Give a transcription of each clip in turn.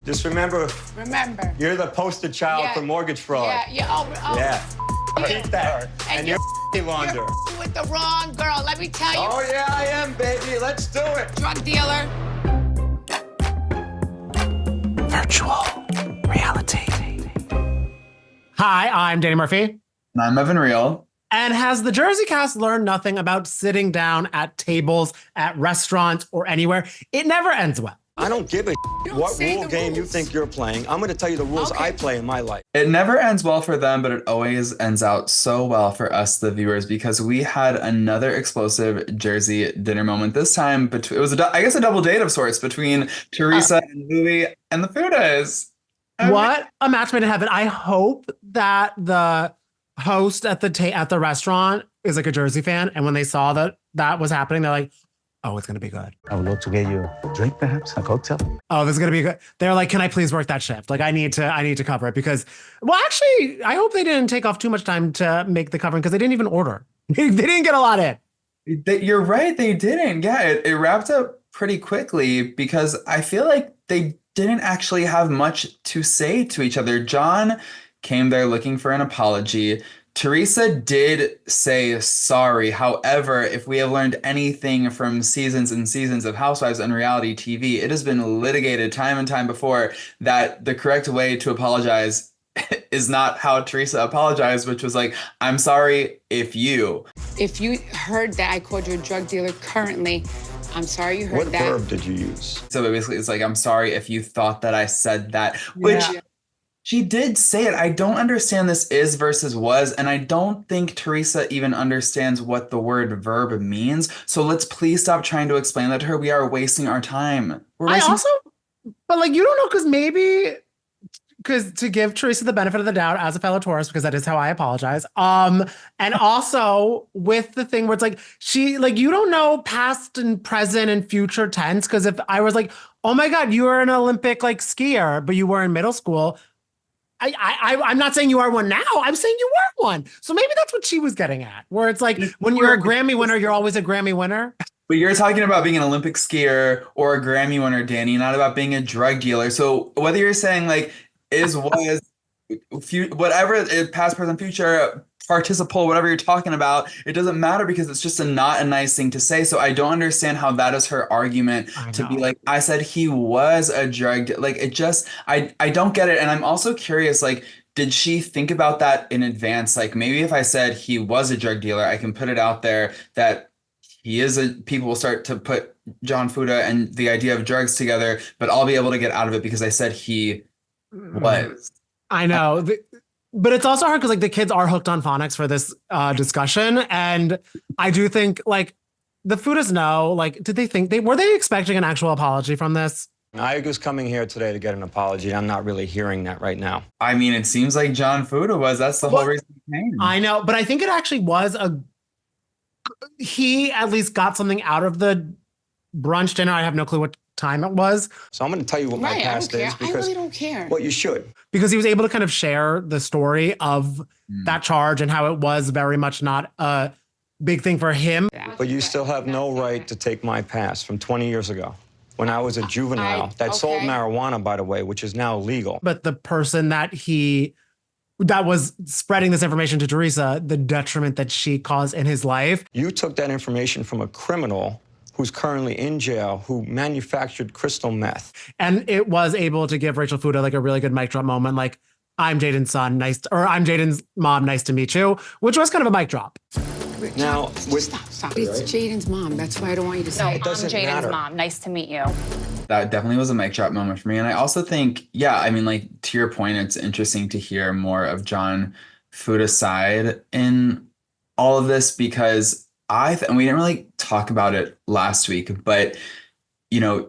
Just remember, you're the poster child for mortgage fraud. Yeah. Keep that. And you're launder. You're with the wrong girl, let me tell you. Oh, yeah, I am, baby. Let's do it. Drug dealer. Virtual reality. Hi, I'm Danny Murphy. And I'm Evan Real. And has the Jersey cast learned nothing about sitting down at tables, at restaurants, or anywhere? It never ends well. I don't give a what rule game you think you're playing. I'm going to tell you the rules I play in my life. It never ends well for them, but it always ends out so well for us, the viewers, because we had another explosive Jersey dinner moment. This time, it was, I guess, a double date of sorts between Teresa and Louis and the Fudas. What a match made in heaven. I hope that the host at the restaurant is like a Jersey fan, and when they saw that was happening, they're like, oh, it's gonna be good. I would love to get you a drink, perhaps a cocktail. Oh, this is gonna be good. They're like, can I please work that shift? Like, I need to cover it because, well, actually, I hope they didn't take off too much time to make the covering because they didn't even order. They didn't get a lot in. You're right, they didn't. Yeah, it wrapped up pretty quickly because I feel like they didn't actually have much to say to each other. John came there looking for an apology. Teresa did say sorry. However, if we have learned anything from seasons and seasons of Housewives and reality TV, it has been litigated time and time before that the correct way to apologize is not how Teresa apologized, which was like, I'm sorry if you. If you heard that I called you a drug dealer currently, I'm sorry you heard What that. verb did you use? So basically it's like, I'm sorry if you thought that I said that, which she did say it. I don't understand this is versus was, and I don't think Teresa even understands what the word verb means. So let's please stop trying to explain that to her. We are wasting our time. But like, you don't know, because to give Teresa the benefit of the doubt as a fellow Taurus, because that is how I apologize. And also with the thing where it's like, you don't know past and present and future tense. Because if I was like, oh my God, you were an Olympic like skier, but you were in middle school. I'm not saying you are one now. I'm saying you were one. So maybe that's what she was getting at, where it's like, when you're a Grammy winner, you're always a Grammy winner. But you're talking about being an Olympic skier or a Grammy winner, Danny, not about being a drug dealer. So whether you're saying like was, whatever, past, present, future, participle, whatever you're talking about, it doesn't matter because it's just not a nice thing to say. So I don't understand how that is her argument to be like, I said he was a drug, like it just, I don't get it. And I'm also curious, like, did she think about that in advance? Like maybe if I said he was a drug dealer, I can put it out there that people will start to put John Fuda and the idea of drugs together, but I'll be able to get out of it because I said he was. I know. But it's also hard because like the kids are hooked on phonics for this discussion. And I do think like the Fudas know, like, did they think were they expecting an actual apology from this? I was coming here today to get an apology. I'm not really hearing that right now. I mean, it seems like John Fuda was. That's the whole reason he came. I know, but I think it actually was he at least got something out of the brunch dinner. I have no clue what time it was. So I'm going to tell you what my past is because I really don't care. Well, you should. Because he was able to kind of share the story of that charge and how it was very much not a big thing for him. But you still have no right to take my past from 20 years ago when I was a juvenile that sold marijuana, by the way, which is now legal. But the person that was spreading this information to Teresa, the detriment that she caused in his life. You took that information from a criminal who's currently in jail, who manufactured crystal meth. And it was able to give Rachel Fuda like a really good mic drop moment, like, I'm Jaden's son, or I'm Jaden's mom, nice to meet you, which was kind of a mic drop. Now, Stop. It's Jaden's mom. That's why I don't want you to say No, it. I'm doesn't Jaden's matter. mom. Nice to meet you. That definitely was a mic drop moment for me. And I also think, I mean, like, to your point, it's interesting to hear more of John Fuda's side in all of this because and we didn't really talk about it last week, but,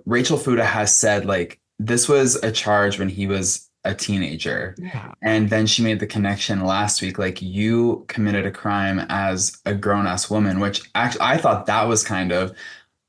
Rachel Fuda has said, like, this was a charge when he was a teenager. Yeah. And then she made the connection last week, like, you committed a crime as a grown-ass woman, which actually I thought that was kind of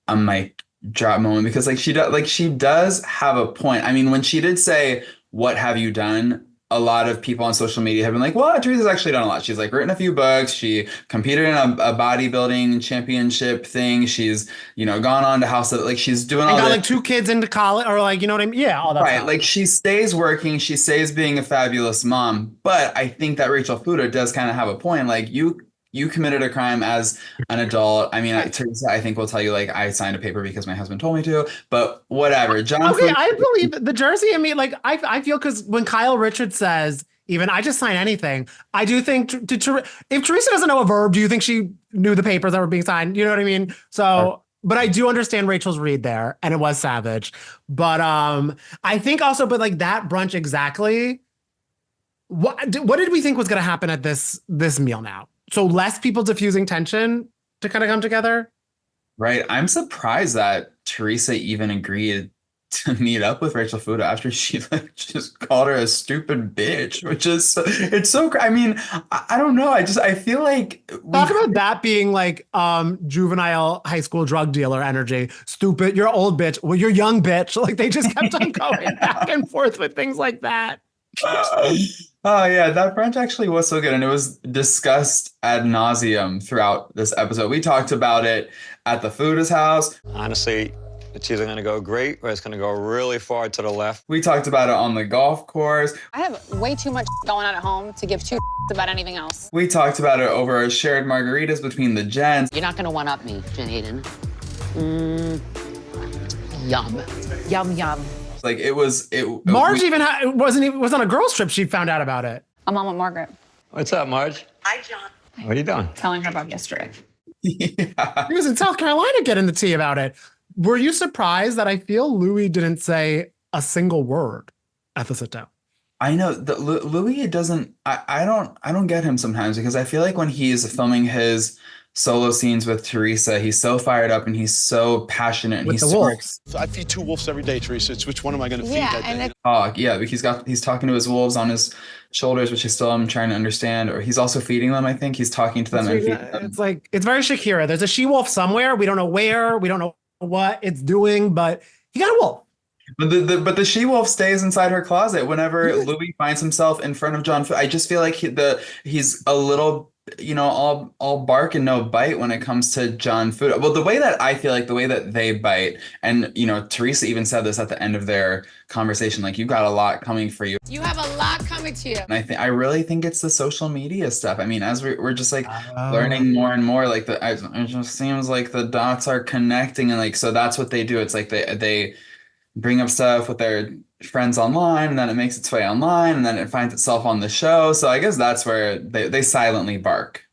a mic drop moment because, like, she does have a point. I mean, when she did say, what have you done? a lot of people on social media have been like, well, Teresa's actually done a lot. She's like written a few books. She competed in a bodybuilding championship thing. She's, gone on to like she's doing all got this. like 2 kids into college, or like, you know what I mean? Yeah, all that Right. stuff. Like she stays working. She stays being a fabulous mom. But I think that Rachel Fuda does kind of have a point. Like you committed a crime as an adult. I mean, Teresa, I think will tell you, like, I signed a paper because my husband told me to, but whatever. John Okay, Fuda, I believe the Jersey in me, like, I feel, because when Kyle Richards says, even, I just sign anything, I do think, if Teresa doesn't know a verb, do you think she knew the papers that were being signed? You know what I mean? So, but I do understand Rachel's read there, and it was savage. But I think also, but like that brunch exactly, what did we think was going to happen at this meal now? So less people diffusing tension to kind of come together? right. I'm surprised that Teresa even agreed to meet up with Rachel Fuda after she like just called her a stupid bitch, which is, it's so, I mean, I don't know. I feel like Talk about that being like juvenile high school drug dealer energy. Stupid, you're old bitch. Well, you're young bitch. Like they just kept on going back and forth with things like that. Oh yeah, that brunch actually was so good, and it was discussed ad nauseum throughout this episode. We talked about it at the Fuda's house. Honestly, it's either going to go great or it's going to go really far to the left. We talked about it on the golf course. I have way too much going on at home to give two about anything else. We talked about it over shared margaritas between the Jens. You're not gonna one-up me, Jen Hayden. Yum. Yum, yum. Like it was, Marge was on a girls trip. She found out about it. I'm on with Margaret. What's up, Marge? Hi, John. What are you doing? Telling her about yesterday. Yeah. He was in South Carolina getting the tea about it. Were you surprised that I feel Louis didn't say a single word at the sit down? I know Louis doesn't. I don't get him sometimes, because I feel like when he's filming his solo scenes with Teresa, he's so fired up and he's so passionate. And With he's the wolves. So I feed 2 wolves every day, Teresa. It's which one am I going to feed that day? he's talking to his wolves on his shoulders, which I still am trying to understand. Or he's also feeding them. I think he's talking to them and feeding them. It's like, it's very Shakira. There's a she-wolf somewhere. We don't know where. We don't know what it's doing, but he got a wolf. But the she-wolf stays inside her closet whenever Louis finds himself in front of John. I just feel like he's a little, all bark and no bite when it comes to John Fuda. Well, the way that they bite, and Teresa even said this at the end of their conversation, like, you got a lot coming for you. You have a lot coming to you. And I really think it's the social media stuff. I mean, as we're just like learning more and more, like it just seems like the dots are connecting, and like, so that's what they do. It's like they bring up stuff with their friends online, and then it makes its way online, and then it finds itself on the show. So I guess that's where they silently bark.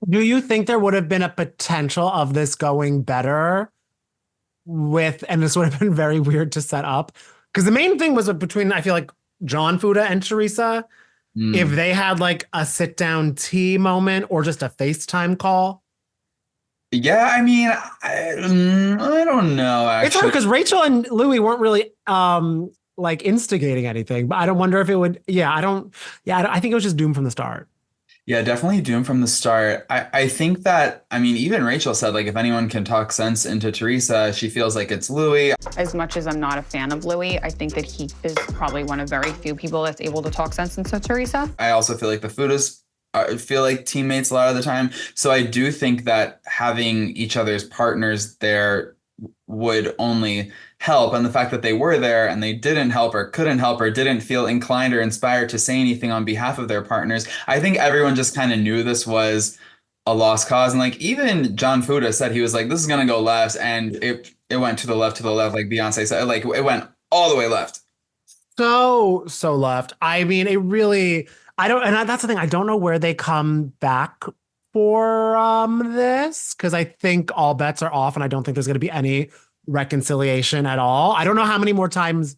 Do you think there would have been a potential of this going better and this would have been very weird to set up? Because the main thing was between, I feel like, John Fuda and Teresa, if they had like a sit down tea moment or just a FaceTime call. Yeah, I mean, I don't know, actually. It's hard because Rachel and Louis weren't really like instigating anything, but I don't wonder if it would. I think it was just doomed from the start. Yeah, definitely doomed from the start. I think that, I mean, even Rachel said, like, if anyone can talk sense into Teresa, she feels like it's Louis. As much as I'm not a fan of Louis, I think that he is probably one of very few people that's able to talk sense into Teresa. I also feel like the Fudas feel like teammates a lot of the time. So I do think that having each other's partners there would only help. And the fact that they were there and they didn't help or couldn't help or didn't feel inclined or inspired to say anything on behalf of their partners, I think everyone just kind of knew this was a lost cause. And like, even John Fuda said, he was like, this is going to go left. And it went to the left, like Beyonce said, like it went all the way left. So left. I mean, it really, that's the thing. I don't know where they come back for this, because I think all bets are off and I don't think there's going to be any reconciliation at all. I don't know how many more times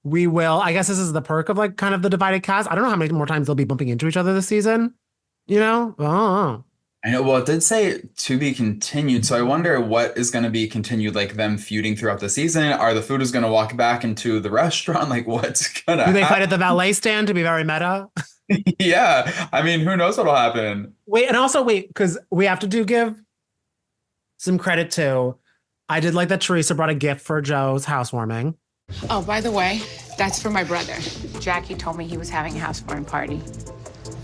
we will. I guess this is the perk of like kind of the divided cast. I don't know how many more times they'll be bumping into each other this season. I don't know. I know. Well, it did say to be continued. So I wonder what is going to be continued, like them feuding throughout the season. Are the Fudas going to walk back into the restaurant? Like, what's going to happen? Do they fight at the valet stand to be very meta? Yeah. I mean, who knows what'll happen? Wait, because we have to give some credit to, I did like that Teresa brought a gift for Joe's housewarming. Oh, by the way, that's for my brother. Jackie told me he was having a housewarming party.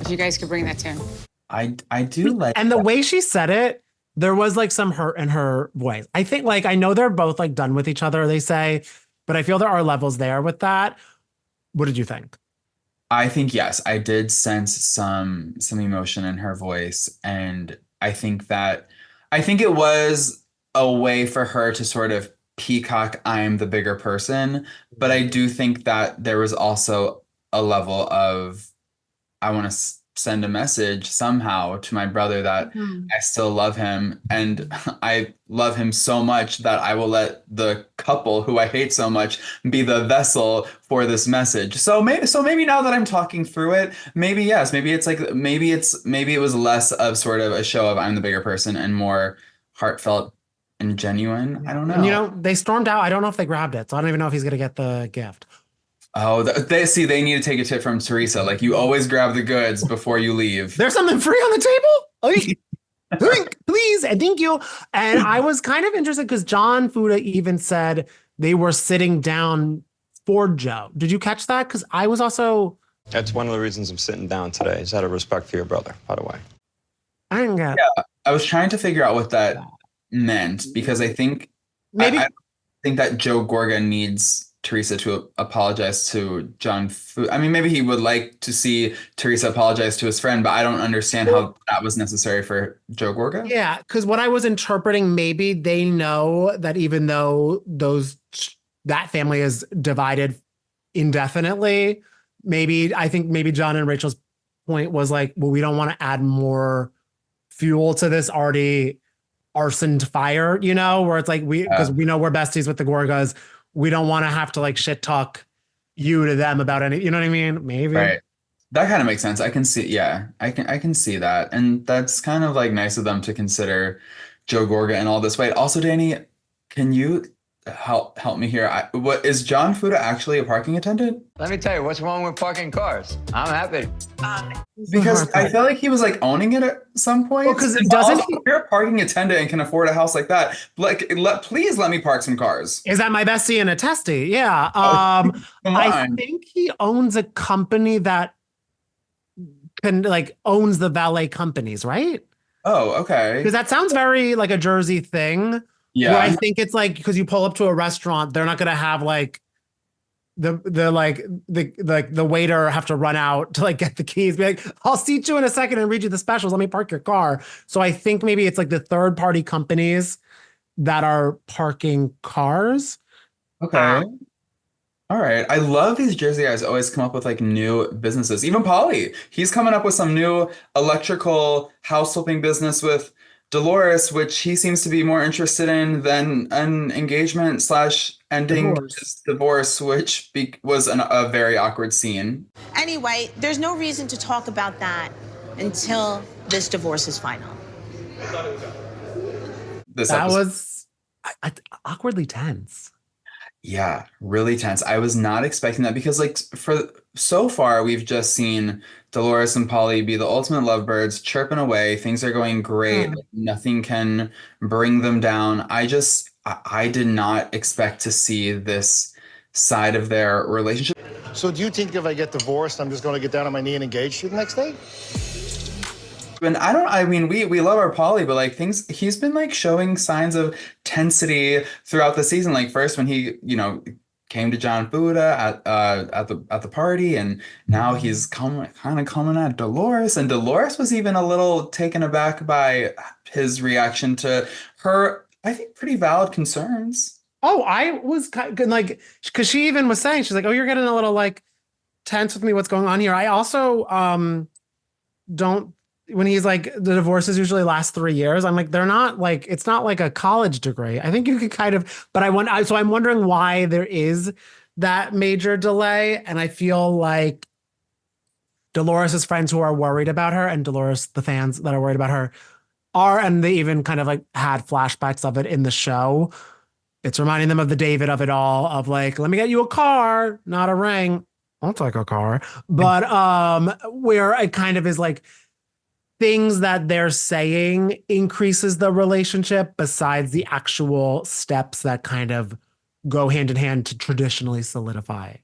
If you guys could bring that to him. I do like And the way she said it, there was like some hurt in her voice. I think like, I know they're both like done with each other, they say, but I feel there are levels there with that. What did you think? I think, yes, I did sense some emotion in her voice. And I think it was a way for her to sort of peacock, I'm the bigger person. But I do think that there was also a level of, I want to send a message somehow to my brother that I still love him. And I love him so much that I will let the couple who I hate so much be the vessel for this message. So maybe now that I'm talking through it, maybe yes, maybe it was less of sort of a show of I'm the bigger person and more heartfelt and genuine. I don't know. And they stormed out. I don't know if they grabbed it. So I don't even know if he's going to get the gift. Oh, they need to take a tip from Teresa. Like, you always grab the goods before you leave. There's something free on the table? Please, and thank you. And I was kind of interested because John Fuda even said they were sitting down for Joe. Did you catch that? Because I was also... That's one of the reasons I'm sitting down today, is out of respect for your brother, by the way. I didn't get... Yeah, I was trying to figure out what that meant, because I think... Maybe... I think that Joe Gorga needs Teresa to apologize to John Fuda. I mean, maybe he would like to see Teresa apologize to his friend, but I don't understand how that was necessary for Joe Gorga. Yeah, because what I was interpreting, maybe they know that even though that family is divided indefinitely, I think maybe John and Rachel's point was like, well, we don't want to add more fuel to this already arsoned fire, where it's like because we know we're besties with the Gorgas. We don't want to have to like shit talk you to them about any, you know what I mean? Maybe. Right. That kind of makes sense. I can see, yeah, I can see that. And that's kind of like nice of them to consider Joe Gorga and all this. Wait, also, Danny, can you help me here? What is John Fuda actually a parking attendant? Let me tell you, what's wrong with parking cars? I'm happy. Because I feel like he was like owning it at some point. Because it doesn't. If you're a parking attendant and can afford a house like that, like, please let me park some cars. Is that my bestie and a testy? Yeah. I think he owns a company that owns the valet companies, right? Oh, okay. Because that sounds very like a Jersey thing. Yeah. Where I think it's like, because you pull up to a restaurant, they're not gonna have like the waiter have to run out to like get the keys. Be like, I'll seat you in a second and read you the specials. Let me park your car. So I think maybe it's like the third party companies that are parking cars. Okay. All right. I love these Jersey guys always come up with like new businesses. Even Paulie, he's coming up with some new electrical house flipping business with Dolores, which he seems to be more interested in than an engagement / ending his divorce, which was a very awkward scene. Anyway, there's no reason to talk about that until this divorce is final. That was awkwardly tense. Yeah, really tense. I was not expecting that because like for so far we've just seen Dolores and Paulie be the ultimate lovebirds, chirping away. Things are going great. Like, nothing can bring them down. I did not expect to see this side of their relationship. So do you think if I get divorced, I'm just going to get down on my knee and engage you the next day? And we love our Paulie, but like he's been like showing signs of tensity throughout the season. Like first when he, came to John Fuda at the party, and now he's kind of coming at Dolores, and Dolores was even a little taken aback by his reaction to her, I think, pretty valid concerns. Oh, I was kind of like, because she even was saying, she's like, oh, you're getting a little like tense with me. What's going on here? I also don't. When he's like, the divorces usually last 3 years, I'm like, they're not like, it's not like a college degree. I think you could kind of, but so I'm wondering why there is that major delay. And I feel like Dolores' friends who are worried about her, and Dolores, the fans that are worried about her and they even kind of like had flashbacks of it in the show. It's reminding them of the David of it all, of like, let me get you a car, not a ring. I'll take a car. But where it kind of is like, things that they're saying increases the relationship besides the actual steps that kind of go hand in hand to traditionally solidify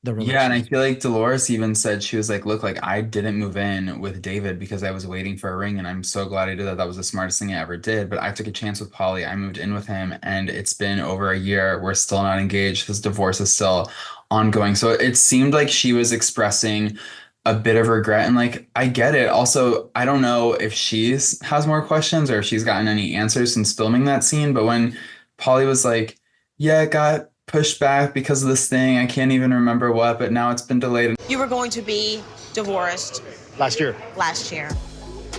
the relationship. Yeah, and I feel like Dolores even said, she was like, look, like I didn't move in with David because I was waiting for a ring, and I'm so glad I did that. That was the smartest thing I ever did. But I took a chance with Paulie. I moved in with him, and it's been over a year. We're still not engaged. His divorce is still ongoing. So it seemed like she was expressing a bit of regret, and like I get it. Also, I don't know if she's has more questions or if she's gotten any answers since filming that scene, but when Paulie was like, yeah, it got pushed back because of this thing, I can't even remember what, but now it's been delayed. You were going to be divorced Last year. last year.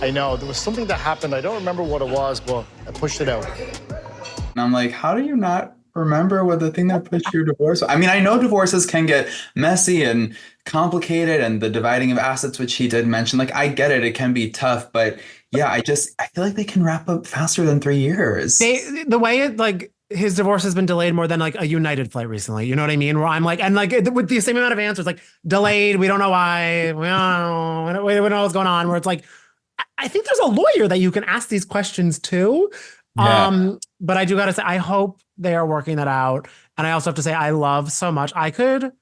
I know. There was something that happened. I don't remember what it was, but I pushed it out. And I'm like, how do you not remember what the thing that pushed your divorce? I mean, I know divorces can get messy and complicated, and the dividing of assets, which he did mention, like I get it, it can be tough, but yeah, I feel like they can wrap up faster than 3 years. The way it like his divorce has been delayed more than like a United flight recently. You know what I mean? Where I'm like, and like with the same amount of answers, like delayed, we don't know why, we don't know what's going on. Where it's like, I think there's a lawyer that you can ask these questions to. Yeah. But I do gotta say, I hope they are working that out. And I also have to say, I love so much. I could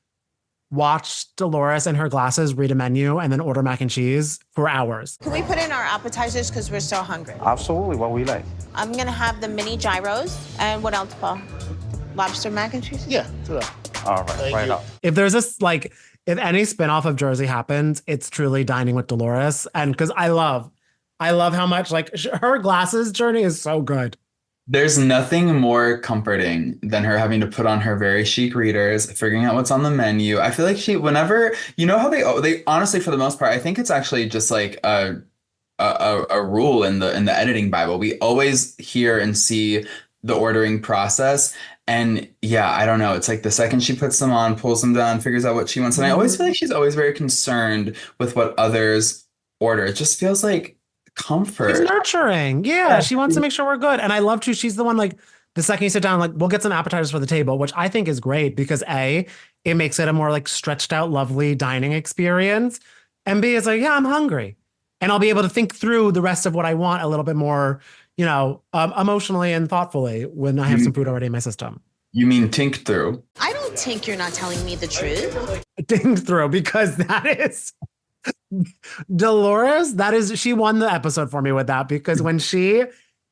watch Dolores and her glasses read a menu and then order mac and cheese for hours. Can we put in our appetizers because we're so hungry? Absolutely, what we like. I'm gonna have the mini gyros. And what else, Paul? Lobster mac and cheese? Yeah, do that. All right, Thank right you. up. If there's this, like, if any spinoff of Jersey happens, it's truly dining with Dolores. And because I love how much, like, her glasses journey is so good. There's nothing more comforting than her having to put on her very chic readers, figuring out what's on the menu. I feel like whenever, you know how they honestly, for the most part, I think it's actually just like a rule in the editing Bible. We always hear and see the ordering process. And yeah, I don't know. It's like the second she puts them on, pulls them down, figures out what she wants. And I always feel like she's always very concerned with what others order. It just feels like comfort. She's nurturing. Yeah, she wants to make sure we're good. And I love to, she's the one, like, the second you sit down, like, we'll get some appetizers for the table, which I think is great because A, it makes it a more like stretched out, lovely dining experience. And B, it's like, yeah, I'm hungry. And I'll be able to think through the rest of what I want a little bit more, you know, emotionally and thoughtfully when I have some food already in my system. You mean think through? I don't think you're not telling me the truth. Think through, because that is Dolores, she won the episode for me with that, because when she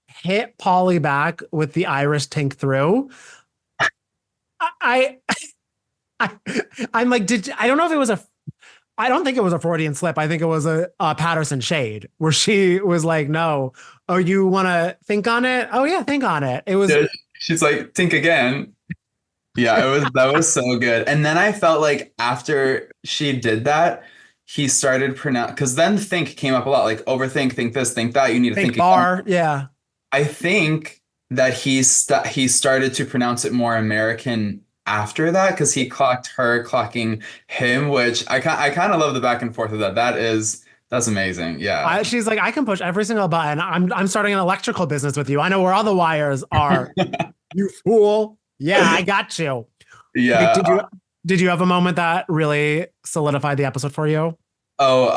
hit Paulie back with the Irish think through, I'm like, I don't know if it was I don't think it was a Freudian slip. I think it was a Patterson shade where she was like, no, oh, you want to think on it? Oh yeah, think on it. It was. Yeah, she's like, think again. Yeah, that was so good. And then I felt like after she did that, he started because then think came up a lot, like overthink, think this, think that. You need to think bar. again. Yeah. I think that he started to pronounce it more American after that, because he clocked her clocking him, which I kind of love the back and forth of that. That's amazing. Yeah. She's like, I can push every single button. I'm starting an electrical business with you. I know where all the wires are. You fool. Yeah, I got you. Yeah. Did you have a moment that really solidified the episode for you? Oh,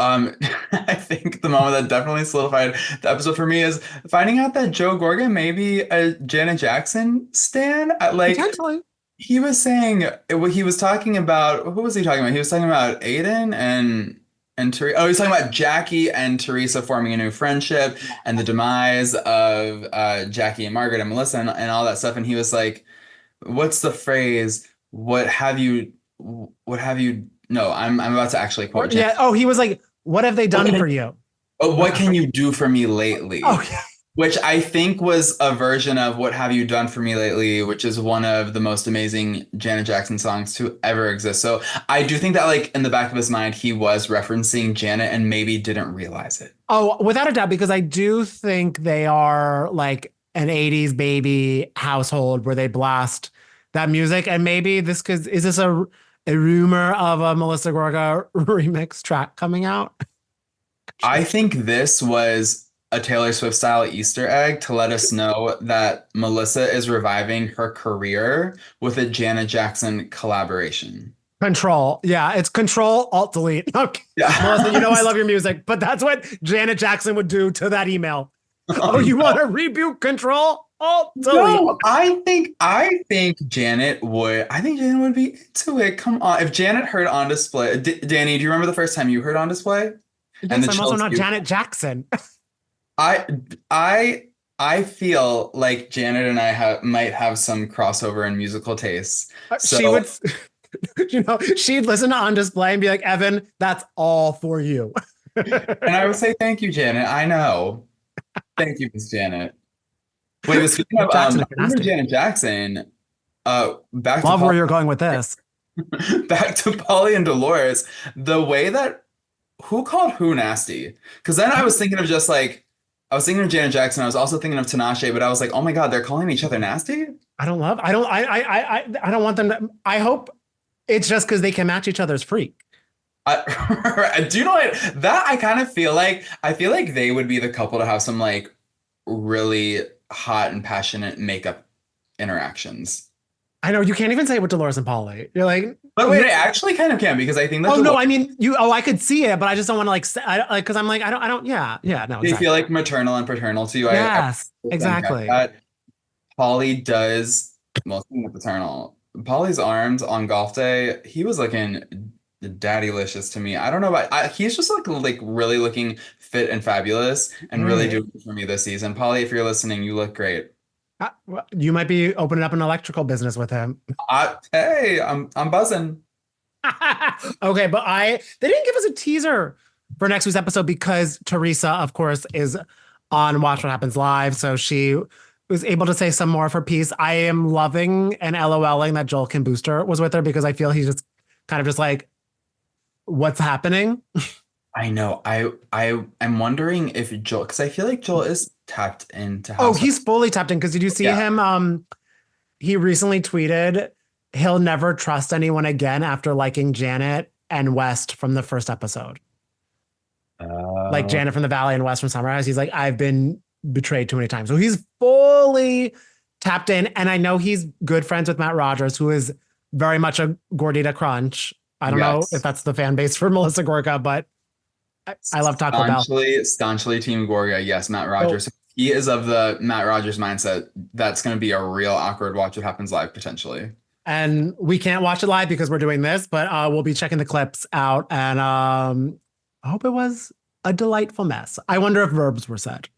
I think the moment that definitely solidified the episode for me is finding out that Joe Gorga may be a Janet Jackson stan. Like, potentially. He was saying, he was talking about, who was he talking about? He was talking about Aiden and Teresa. Oh, he's talking about Jackie and Teresa forming a new friendship and the demise of Jackie and Margaret and Melissa and all that stuff. And he was like, what's the phrase? No, I'm about to actually quote. Yeah. Oh, he was like, what have they done for you? Oh, what can you do for me lately? Oh, yeah. Which I think was a version of What Have You Done For Me Lately, which is one of the most amazing Janet Jackson songs to ever exist. So I do think that, like, in the back of his mind, he was referencing Janet and maybe didn't realize it. Oh, without a doubt, because I do think they are like an 80s baby household where they blast that music. And maybe is this a rumor of a Melissa Gorga remix track coming out? I think this was a Taylor Swift style Easter egg to let us know that Melissa is reviving her career with a Janet Jackson collaboration. Control. Yeah, it's Control, Alt, Delete. Okay. Yeah. Melissa, you know I love your music, but that's what Janet Jackson would do to that email. Oh, you want to rebuke Control? Oh, no, I think Janet would. I think Janet would be into it. Come on, if Janet heard On Display, Danny, do you remember the first time you heard On Display? Yes, I'm also not Janet Jackson. I feel like Janet and I might have some crossover in musical tastes. She would, she'd listen to On Display and be like, Evan, that's all for you. And I would say, thank you, Janet. I know. Thank you, Miss Janet. Wait, but speaking of Janet Jackson, back Love to where you're going with this. Back to Paulie and Dolores, the way that who called who nasty? Because then I was thinking of Janet Jackson. I was also thinking of Tinashe, but I was like, oh my God, they're calling each other nasty? I don't want them to. I hope it's just because they can match each other's freak. Do you know what? That I kind of feel like, they would be the couple to have some like really hot and passionate makeup interactions. I know you can't even say it with Dolores and Paulie. You're like, but wait, I actually kind of can because I think that. Oh no, I mean you. Oh, I could see it, but I just don't want to like, because I'm like, I don't. Yeah, no. Exactly. They feel like maternal and paternal to you. Yes, exactly. Paulie does mostly paternal. Paulie's arms on golf day, he was looking daddylicious to me. I don't know about. He's just like really looking fit and fabulous, and really doing it for me this season. Paulie, if you're listening, you look great. You might be opening up an electrical business with him. Hey, I'm buzzing. Okay, but they didn't give us a teaser for next week's episode because Teresa, of course, is on Watch What Happens Live, so she was able to say some more of her piece. I am loving and LOLing that Joel Kim Booster was with her because I feel he's just kind of just like, what's happening? I know. I'm wondering if Joel, because I feel like Joel is tapped into Housewives. Oh, he's fully tapped in because did you see him? He recently tweeted he'll never trust anyone again after liking Janet and West from the first episode. Like Janet from the Valley and West from Summer House. He's like, I've been betrayed too many times. So he's fully tapped in. And I know he's good friends with Matt Rogers, who is very much a Gordita Crunch. I don't know if that's the fan base for Melissa Gorga, but I love Taco Bell. Staunchly Team Gorga. Yes, Matt Rogers. Oh. He is of the Matt Rogers mindset. That's going to be a real awkward Watch What Happens Live potentially. And we can't watch it live because we're doing this, but we'll be checking the clips out. And I hope it was a delightful mess. I wonder if verbs were said.